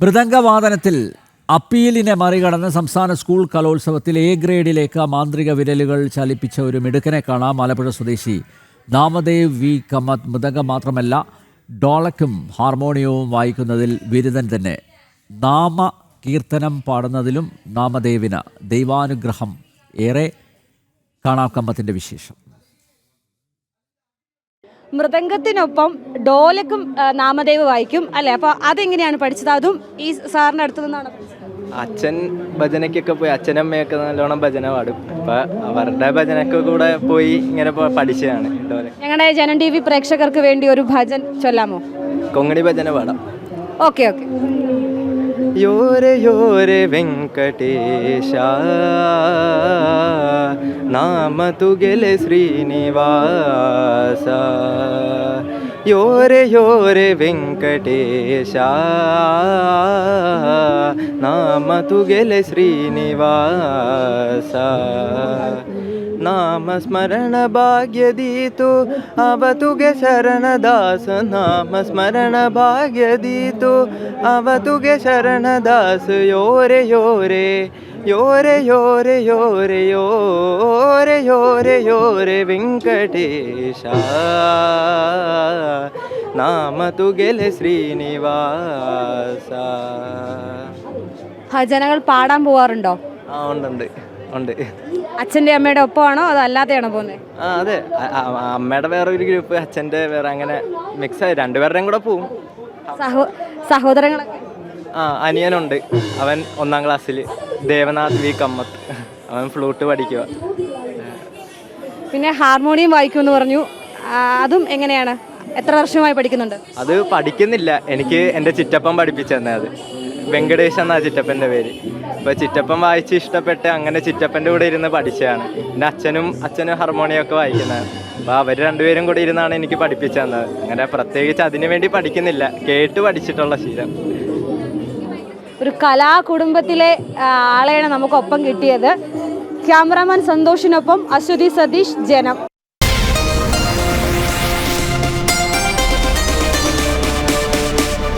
മൃദംഗവാദനത്തിൽ അപ്പീലിനെ മറികടന്ന് സംസ്ഥാന സ്കൂൾ കലോത്സവത്തിൽ എ ഗ്രേഡിലേക്ക് മാന്ത്രിക വിരലുകൾ ചലിപ്പിച്ച ഒരു മിടുക്കനെ കാണാം. ആലപ്പുഴ സ്വദേശി നാമദേവ് വി കമ്മത്ത് മൃദംഗം മാത്രമല്ല ഡോളക്കും ഹാർമോണിയവും വായിക്കുന്നതിൽ ബിരുദൻ തന്നെ. നാമ കീർത്തനം പാടുന്നതിലും നാമദേവിന് ദൈവാനുഗ്രഹം ഏറെ. കാണാം കമ്മത്തിൻ്റെ വിശേഷം. മൃദംഗത്തിനൊപ്പം ഡോലക്കും നാമദേവ് വായിക്കും അല്ലേ? അപ്പോൾ അതെങ്ങനെയാണ് പഠിച്ചത്? അതും ഈ സാറിൻ്റെ അടുത്ത് നിന്നാണ് പഠിച്ചത്? അച്ഛൻ ഭജനയ്ക്കൊക്കെ പോയി, അച്ഛനമ്മയൊക്കെ നല്ലോണം ഭജന പാടും. അപ്പം അവരുടെ ഭജനയ്ക്ക് കൂടെ പോയി ഇങ്ങനെ പഠിച്ചതാണ് ഡോല. ഞങ്ങളുടെ ജനം TV പ്രേക്ഷകർക്ക് വേണ്ടി ഒരു ഭജൻ ചൊല്ലാമോ? കൊങ്ങണി ഭജന പാടാം. Okay okay. യോരെ യോരെ വെങ്കടേശ നാമ തുഗെലെ ശ്രീനിവാസ യോരെ യോരെ വെങ്കടേശ നാമ തുഗെലെ ശ്രീനിവാസ നാമസ്മരണ ഭാഗ്യദീതു അവതുಗೆ ಶರಣದಾಸ ನಾಮಸ್ಮರಣ ಭಾಗ್ಯದೀತು ಅವತುಗೆ ಶರಣದಾಸ ಯೋರೆ ಯೋರೆ ಯೋರೆ ಯೋರೆ ಯೋರೆ ಯೋರೆ ಯೋರೆ ಯೋರೆ ವೆಂಕಟೇಶ നാമ തുകലെ ശ്രീനിവാസ. ഭജനകൾ പാടാൻ പോവാറുണ്ടോ? ആ ഉണ്ട്. അച്ഛൻ്റെ അമ്മയുടെ ഒപ്പമാണോ അതോ അല്ലാതെയാണോ പോകുന്നത്? ആ അതെ, അമ്മയുടെ വേറെ ഒരു ഗ്രൂപ്പ്, അച്ഛൻ്റെ വേറെ, അങ്ങനെ മിക്സ് ആയി രണ്ടുപേരുടെയും കൂടെ പോവും. സഹോദരങ്ങളൊക്കെ? ആ അനിയനുണ്ട്, അവൻ 1ാം ക്ലാസ്സിൽ, ദേവനാഥ് വി കമ്മത്ത്, അവൻ ഫ്ലൂട്ട് പഠിക്കുക. പിന്നെ ഹാർമോണിയം വായിക്കുമെന്ന് പറഞ്ഞു, അതും എങ്ങനെയാണ്? എത്ര വർഷമായി പഠിക്കുന്നുണ്ട്? അത് പഠിക്കുന്നില്ല, എനിക്ക് എൻ്റെ ചിറ്റപ്പൻ പഠിപ്പിച്ചു തന്നെ. അത് വെങ്കടേഷ് എന്നാ ചിറ്റപ്പൻ്റെ പേര്. അപ്പോൾ ചിറ്റപ്പൻ വായിച്ച് ഇഷ്ടപ്പെട്ട് അങ്ങനെ ചിറ്റപ്പൻ്റെ കൂടെ ഇരുന്ന് പഠിച്ചതാണ്. എൻ്റെ അച്ഛനും ഹാർമോണിയമൊക്കെ വായിക്കുന്നതാണ്. അപ്പോൾ അവർ രണ്ടുപേരും കൂടെ ഇരുന്നാണ് എനിക്ക് പഠിപ്പിച്ചു തന്നത്. അങ്ങനെ പ്രത്യേകിച്ച് അതിനു വേണ്ടി പഠിക്കുന്നില്ല, കേട്ട് പഠിച്ചിട്ടുള്ള ശീലം. ഒരു കലാകുടുംബത്തിലെ ആളെയാണ് നമുക്കൊപ്പം കിട്ടിയത്. ക്യാമറാമാൻ സന്തോഷിനൊപ്പം അശ്വതി സതീഷ്, ജനം.